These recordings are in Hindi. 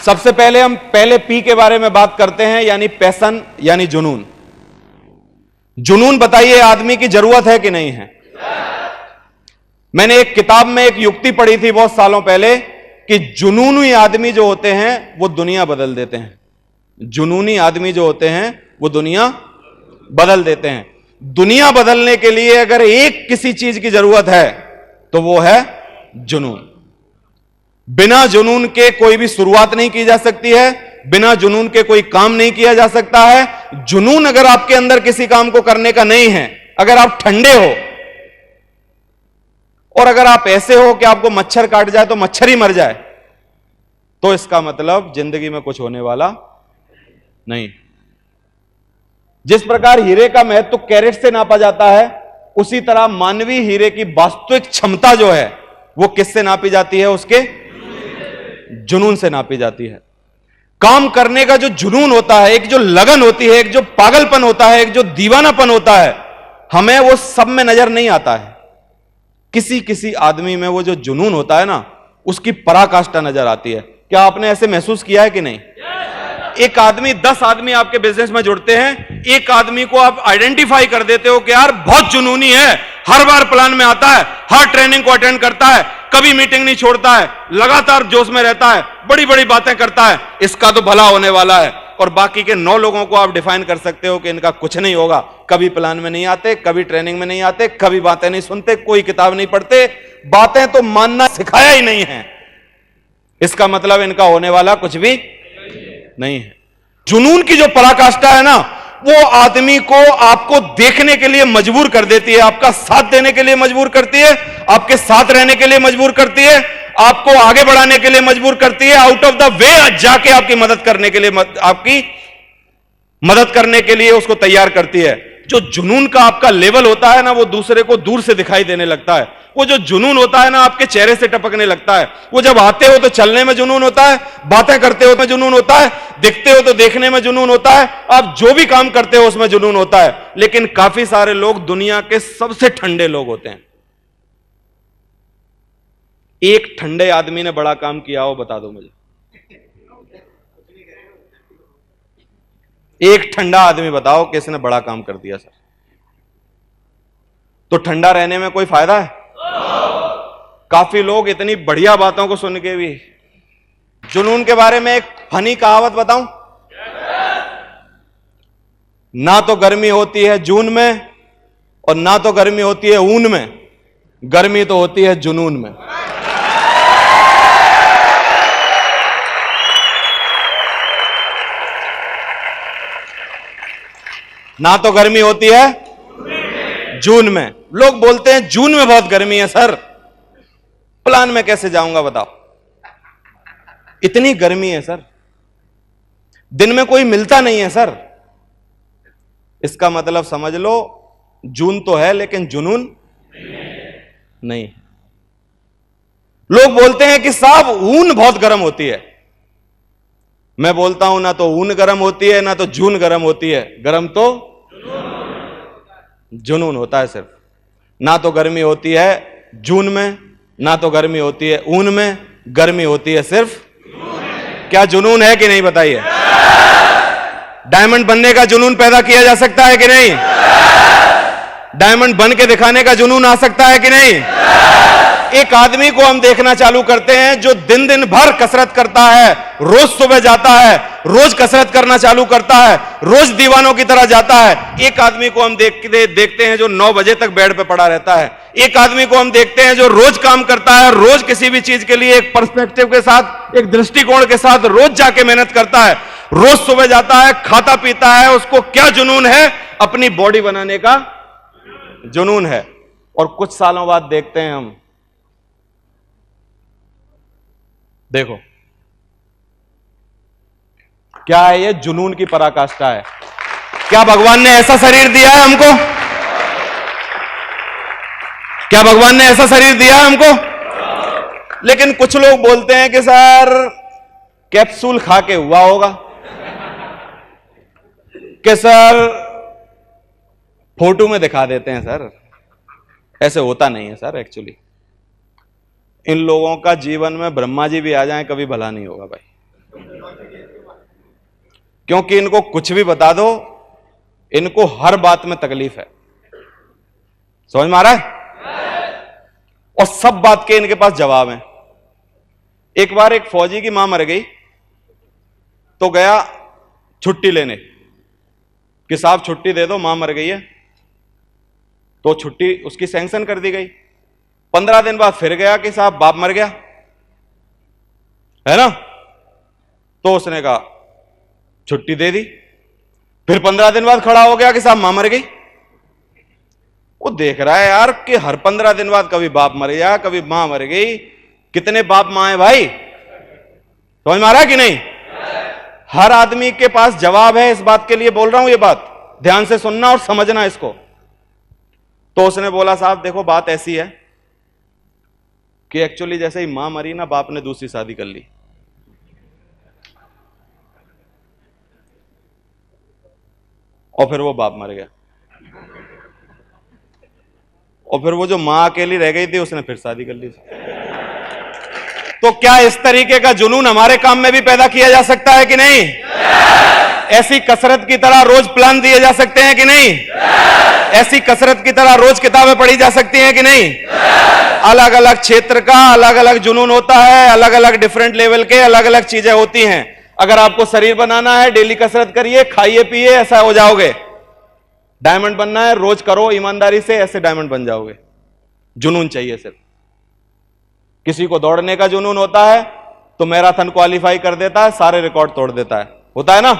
सबसे पहले हम पहले पी के बारे में बात करते हैं, यानी पैशन, यानी जुनून। जुनून बताइए आदमी की जरूरत है कि नहीं है? मैंने एक किताब में एक युक्ति पढ़ी थी बहुत सालों पहले कि जुनूनी आदमी जो होते हैं वो दुनिया बदल देते हैं। जुनूनी आदमी जो होते हैं वो दुनिया बदल देते हैं। दुनिया बदलने के लिए अगर एक किसी चीज की जरूरत है तो वो है जुनून। बिना जुनून के कोई भी शुरुआत नहीं की जा सकती है, बिना जुनून के कोई काम नहीं किया जा सकता है। जुनून अगर आपके अंदर किसी काम को करने का नहीं है, अगर आप ठंडे हो और अगर आप ऐसे हो कि आपको मच्छर काट जाए तो मच्छर ही मर जाए, तो इसका मतलब जिंदगी में कुछ होने वाला नहीं। जिस प्रकार हीरे का महत्व कैरेट से नापा जाता है, उसी तरह मानवीय हीरे की वास्तविक क्षमता जो है वो किससे नापी जाती है? उसके जुनून से नापी जाती है। काम करने का जो जुनून होता है, एक जो लगन होती है, एक जो पागलपन होता है, एक जो दीवानापन होता है, हमें वो सब में नजर नहीं आता है। किसी किसी आदमी में वो जो जुनून होता है ना, उसकी पराकाष्ठा नजर आती है। क्या आपने ऐसे महसूस किया है कि नहीं? एक आदमी, 10 आदमी आपके बिजनेस में जुड़ते हैं, एक आदमी को आप आइडेंटिफाई कर देते हो कि यार बहुत जुनूनी है, हर बार प्लान में आता है, हर ट्रेनिंग को अटेंड करता है, कभी मीटिंग नहीं छोड़ता है, लगातार जोश में रहता है, बड़ी बड़ी बातें करता है, इसका तो भला होने वाला है। और बाकी के 9 लोगों को आप डिफाइन कर सकते हो कि इनका कुछ नहीं होगा, कभी प्लान में नहीं आते, कभी ट्रेनिंग में नहीं आते, कभी बातें नहीं सुनते, कोई किताब नहीं पढ़ते, बातें तो मानना सिखाया ही नहीं है, इसका मतलब इनका होने वाला कुछ भी नहीं है। जुनून की जो पराकाष्ठा है ना, वो आदमी को आपको देखने के लिए मजबूर कर देती है, आपका साथ देने के लिए मजबूर करती है, आपके साथ रहने के लिए मजबूर करती है, आपको आगे बढ़ाने के लिए मजबूर करती है, आउट ऑफ द वे जाके आपकी मदद करने के लिए, आपकी मदद करने के लिए उसको तैयार करती है। जो जुनून का आपका लेवल होता है ना, वो दूसरे को दूर से दिखाई देने लगता है। वो जो जुनून होता है ना, आपके चेहरे से टपकने लगता है। वो जब आते हो तो चलने में जुनून होता है, बातें करते हो तो जुनून होता है, दिखते हो तो देखने में जुनून होता है, आप जो भी काम करते हो उसमें जुनून होता है। लेकिन काफी सारे लोग दुनिया के सबसे ठंडे लोग होते हैं। एक ठंडे आदमी ने बड़ा काम किया हो, बता दो मुझे। एक ठंडा आदमी बताओ किसने बड़ा काम कर दिया? सर, तो ठंडा रहने में कोई फायदा है? काफी लोग इतनी बढ़िया बातों को सुन के भी। जुनून के बारे में एक फनी कहावत बताऊं? ना तो गर्मी होती है जून में और ना तो गर्मी होती है ऊन में, गर्मी तो होती है जुनून में। ना तो गर्मी होती है जून में। लोग बोलते हैं जून में बहुत गर्मी है सर, प्लान में कैसे जाऊंगा बताओ? इतनी गर्मी है सर, दिन में कोई मिलता नहीं है सर। इसका मतलब समझ लो, जून तो है लेकिन जुनून नहीं। लोग बोलते हैं कि साहब ऊन बहुत गर्म होती है। मैं बोलता हूं ना तो ऊन गर्म होती है ना तो जून गर्म होती है, गर्म तो जुनून होता है सिर्फ। ना तो गर्मी होती है जून में, ना तो गर्मी होती है ऊन में, गर्मी होती है सिर्फ। क्या जुनून है कि नहीं बताइए? डायमंड बनने का जुनून पैदा किया जा सकता है कि नहीं? डायमंड बन के दिखाने का जुनून आ सकता है कि नहीं? एक आदमी को हम देखना चालू करते हैं जो दिन दिन भर कसरत करता है, रोज सुबह जाता है, रोज कसरत करना चालू करता है, रोज दीवानों की तरह जाता है। एक आदमी को हम देखते हैं जो 9 बजे तक बेड पे पड़ा रहता है। एक आदमी को हम देखते हैं जो रोज काम करता है, रोज किसी भी चीज के लिए एक पर्सपेक्टिव के साथ, एक दृष्टिकोण के साथ रोज जाके मेहनत करता है, रोज सुबह जाता है, खाता पीता है। उसको क्या जुनून है? अपनी बॉडी बनाने का जुनून है। और कुछ सालों बाद देखते हैं हम, देखो क्या है ये? जुनून की पराकाष्ठा है। क्या भगवान ने ऐसा शरीर दिया है हमको? क्या भगवान ने ऐसा शरीर दिया है हमको? लेकिन कुछ लोग बोलते हैं कि सर कैप्सूल खा के हुआ होगा, कि सर फोटो में दिखा देते हैं सर, ऐसे होता नहीं है सर। एक्चुअली इन लोगों का जीवन में ब्रह्मा जी भी आ जाएं कभी भला नहीं होगा भाई। क्योंकि इनको कुछ भी बता दो, इनको हर बात में तकलीफ है। समझ में आ रहा है? और सब बात के इनके पास जवाब है। एक बार एक फौजी की मां मर गई, तो गया छुट्टी लेने कि साहब छुट्टी दे दो, मां मर गई है। तो छुट्टी उसकी सैंक्शन कर दी गई। 15 दिन बाद फिर गया कि साहब बाप मर गया है ना। तो उसने कहा छुट्टी दे दी। फिर 15 दिन बाद खड़ा हो गया कि साहब मां मर गई। वो देख रहा है यार कि हर 15 दिन बाद कभी बाप मर गया, कभी मां मर गई, कितने बाप मां है भाई? समझ में आ रहा है कि नहीं? हर आदमी के पास जवाब है। इस बात के लिए बोल रहा हूं, ये बात ध्यान से सुनना और समझना इसको। तो उसने बोला साहब देखो बात ऐसी है कि एक्चुअली जैसे ही मां मरी ना, बाप ने दूसरी शादी कर ली। और फिर वो बाप मर गया। और फिर वो जो मां अकेली रह गई थी, उसने फिर शादी कर ली। तो क्या इस तरीके का जुनून हमारे काम में भी पैदा किया जा सकता है कि नहीं? ऐसी कसरत की तरह रोज प्लान दिए जा सकते हैं कि नहीं? ऐसी कसरत की तरह रोज किताबें पढ़ी जा सकती हैं कि नहीं? अलग अलग क्षेत्र का अलग अलग जुनून होता है, अलग अलग डिफरेंट लेवल के अलग अलग चीजें होती हैं। अगर आपको शरीर बनाना है, डेली कसरत करिए, खाइए पिए, ऐसा हो जाओगे। डायमंड बनना है, रोज करो ईमानदारी से, ऐसे डायमंड बन जाओगे। जुनून चाहिए सिर्फ। किसी को दौड़ने का जुनून होता है तो मैराथन क्वालिफाई कर देता है, सारे रिकॉर्ड तोड़ देता है, होता है ना।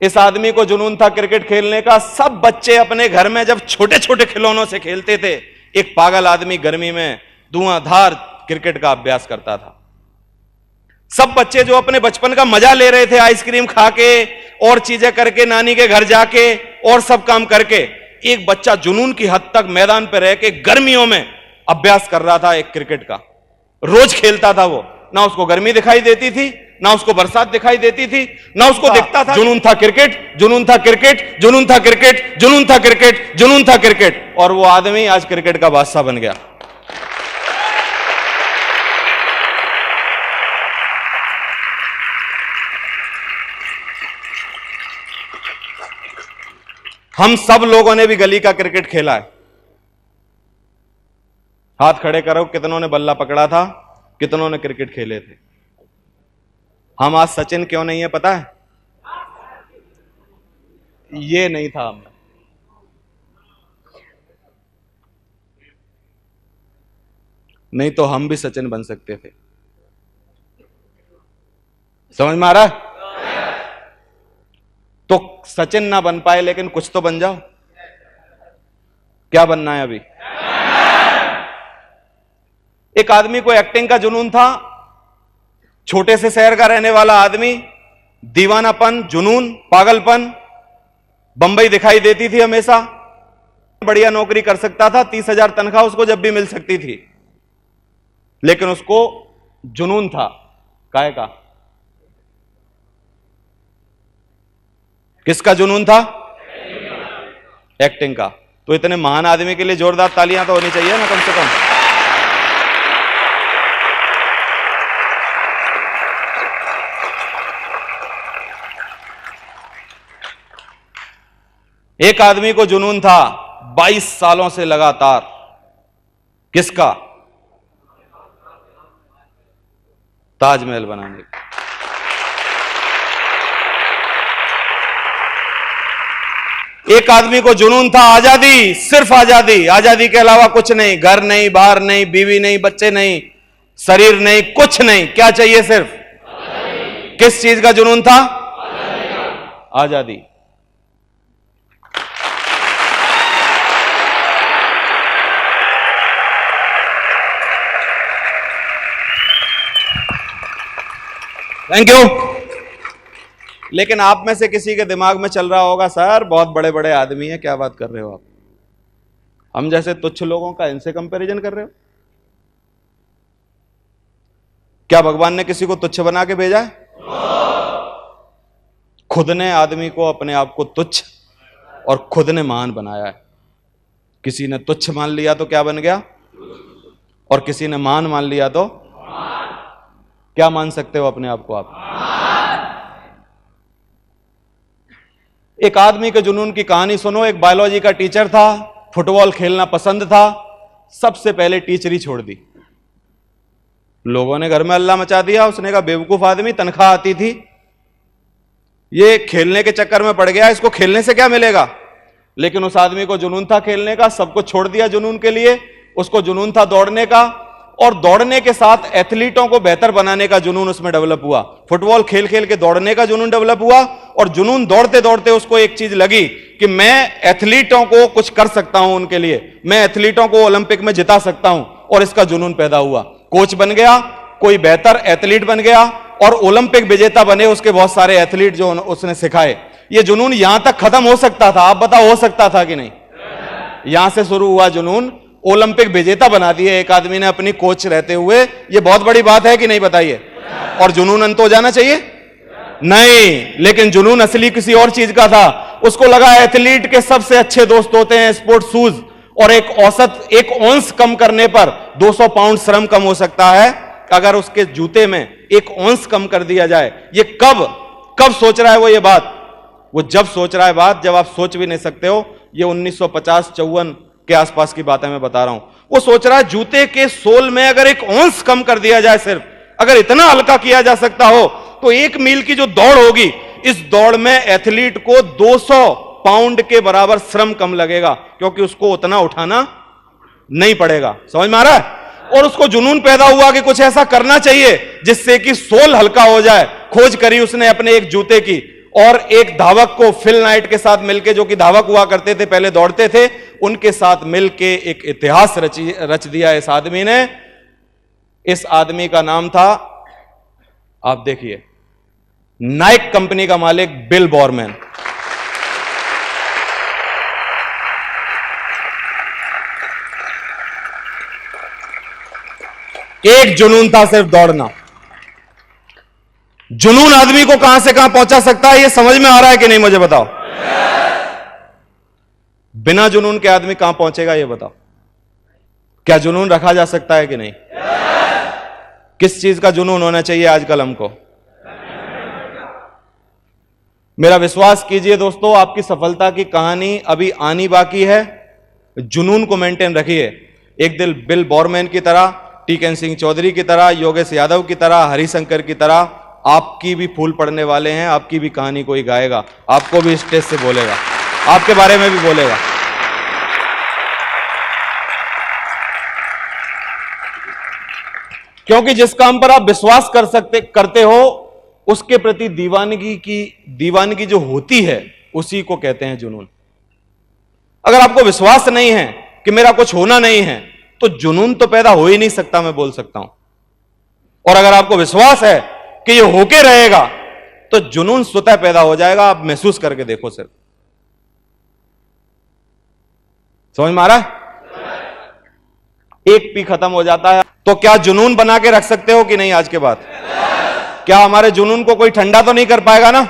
इस आदमी को जुनून था क्रिकेट खेलने का। सब बच्चे अपने घर में जब छोटे छोटे खिलौनों से खेलते थे, एक पागल आदमी गर्मी में धुआंधार क्रिकेट का अभ्यास करता था। सब बच्चे जो अपने बचपन का मजा ले रहे थे, आइसक्रीम खा के और चीजें करके, नानी के घर जाके और सब काम करके, एक बच्चा जुनून की हद तक मैदान पर रह के गर्मियों में अभ्यास कर रहा था एक क्रिकेट का। रोज खेलता था वो। ना उसको गर्मी दिखाई देती थी, ना उसको बरसात दिखाई देती थी, ना उसको दिखता था। जुनून था क्रिकेट, जुनून था क्रिकेट, जुनून था क्रिकेट, जुनून था क्रिकेट, जुनून था क्रिकेट। और वो आदमी आज क्रिकेट का बादशाह बन गया। हम सब लोगों ने भी गली का क्रिकेट खेला है। हाथ खड़े करो, कितनों ने बल्ला पकड़ा था, कितनों ने क्रिकेट खेले थे। हम आज सचिन क्यों नहीं है पता है? ये नहीं था हम, नहीं तो हम भी सचिन बन सकते थे। समझ में आ रहा है? तो सचिन ना बन पाए लेकिन कुछ तो बन जाओ। क्या बनना है अभी? एक आदमी को एक्टिंग का जुनून था। छोटे से शहर का रहने वाला आदमी, दीवानापन, जुनून, पागलपन। बंबई दिखाई देती थी हमेशा, बढ़िया नौकरी कर सकता था, 30,000 तनख्वाह उसको जब भी मिल सकती थी। लेकिन उसको जुनून था काहे का? किसका जुनून था? एक्टिंग का। तो इतने महान आदमी के लिए जोरदार तालियां तो होनी चाहिए ना कम से कम। एक आदमी को जुनून था 22 सालों से लगातार। किसका? ताजमहल बनाने का। एक आदमी को जुनून था आजादी, सिर्फ आजादी, आजादी के अलावा कुछ नहीं। घर नहीं, बाहर नहीं, बीवी नहीं, बच्चे नहीं, शरीर नहीं, कुछ नहीं। क्या चाहिए? सिर्फ आजादी। किस चीज का जुनून था? आजादी। Thank you. लेकिन आप में से किसी के दिमाग में चल रहा होगा, सर बहुत बड़े बड़े आदमी हैं, क्या बात कर रहे हो आप? हम जैसे तुच्छ लोगों का इनसे कंपैरिजन कर रहे हो? क्या भगवान ने किसी को तुच्छ बना के भेजा है? खुद ने आदमी को, अपने आप को तुच्छ और खुद ने महान बनाया है। किसी ने तुच्छ मान लिया तो क्या बन गया, और किसी ने महान मान लिया तो क्या मान सकते हो अपने आप को आप? एक आदमी के जुनून की कहानी सुनो। एक बायोलॉजी का टीचर था, फुटबॉल खेलना पसंद था, सबसे पहले टीचरी छोड़ दी। लोगों ने घर में हल्ला मचा दिया। उसने कहा बेवकूफ आदमी, तनख्वाह आती थी, ये खेलने के चक्कर में पड़ गया, इसको खेलने से क्या मिलेगा। लेकिन उस आदमी को जुनून था खेलने का, सब कुछ छोड़ दिया जुनून के लिए। उसको जुनून था दौड़ने का, और दौड़ने के साथ एथलीटों को बेहतर बनाने का जुनून उसमें डेवलप हुआ। फुटबॉल खेल खेल के दौड़ने का जुनून डेवलप हुआ, और जुनून दौड़ते दौड़ते उसको एक चीज लगी कि मैं एथलीटों को कुछ कर सकता हूं, उनके लिए मैं एथलीटों को ओलंपिक में जिता सकता हूं, और इसका जुनून पैदा हुआ। कोच बन गया, कोई बेहतर एथलीट बन गया, और ओलंपिक विजेता बने उसके बहुत सारे एथलीट जो उसने सिखाए। ये जुनून यहां तक खत्म हो सकता था, आप बताओ हो सकता था कि नहीं। यहां से शुरू हुआ जुनून, ओलंपिक विजेता बना दिए एक आदमी ने अपनी कोच रहते हुए। ये बहुत बड़ी बात है कि नहीं, बताइए। और जुनून अंत हो जाना चाहिए? नहीं, लेकिन जुनून असली किसी और चीज का था। उसको लगा एथलीट के सबसे अच्छे दोस्त होते हैं स्पोर्ट्स शूज, और एक औसत 1 औंस कम करने पर 200 पाउंड श्रम कम हो सकता है। अगर उसके जूते में 1 औंस कम कर दिया जाए, ये कब सोच रहा है वो ये बात? वो जब सोच रहा है बात जब आप सोच भी नहीं सकते हो। ये 1950-54 के आसपास की बात है मैं बता रहा हूं। वो सोच रहा है जूते के सोल में अगर 1 औंस कम कर दिया जाए, सिर्फ अगर इतना हल्का किया जा सकता हो, तो 1 मील की जो दौड़ होगी, इस दौड़ में एथलीट को 200 पाउंड के बराबर श्रम कम लगेगा, क्योंकि उसको उतना उठाना नहीं पड़ेगा। समझ में आ रहा है? और उसको जुनून पैदा हुआ कि कुछ ऐसा करना चाहिए जिससे कि सोल हल्का हो जाए। खोज करी उसने अपने एक जूते की, और एक धावक को फिल नाइट के साथ मिलकर, जो कि धावक हुआ करते थे, पहले दौड़ते थे, उनके साथ मिलके एक इतिहास रच दिया इस आदमी ने। इस आदमी का नाम था, आप देखिए, नाइक कंपनी का मालिक बिल बॉरमैन। एक जुनून था, सिर्फ दौड़ना। जुनून आदमी को कहां से कहां पहुंचा सकता है, यह समझ में आ रहा है कि नहीं, मुझे बताओ। बिना जुनून के आदमी कहां पहुंचेगा, यह बताओ। क्या जुनून रखा जा सकता है कि नहीं? किस चीज का जुनून होना चाहिए आजकल हमको? मेरा विश्वास कीजिए दोस्तों, आपकी सफलता की कहानी अभी आनी बाकी है। जुनून को मेंटेन रखिए। एक दिन बिल बॉरमैन की तरह, टीकन सिंह चौधरी की तरह, योगेश यादव की तरह, हरिशंकर की तरह आपकी भी फूल पड़ने वाले हैं। आपकी भी कहानी कोई गाएगा, आपको भी स्टेज से बोलेगा, आपके बारे में भी बोलेगा। क्योंकि जिस काम पर आप विश्वास करते हो, उसके प्रति दीवानगी जो होती है, उसी को कहते हैं जुनून। अगर आपको विश्वास नहीं है कि मेरा कुछ होना नहीं है, तो जुनून तो पैदा हो ही नहीं सकता, मैं बोल सकता हूं। और अगर आपको विश्वास है कि ये होके रहेगा, तो जुनून स्वतः पैदा हो जाएगा। आप महसूस करके देखो सिर्फ। समझ में आ रहा है? एक पी खत्म हो जाता है, तो क्या जुनून बना के रख सकते हो कि नहीं आज के बाद? क्या हमारे जुनून को कोई ठंडा तो नहीं कर पाएगा ना?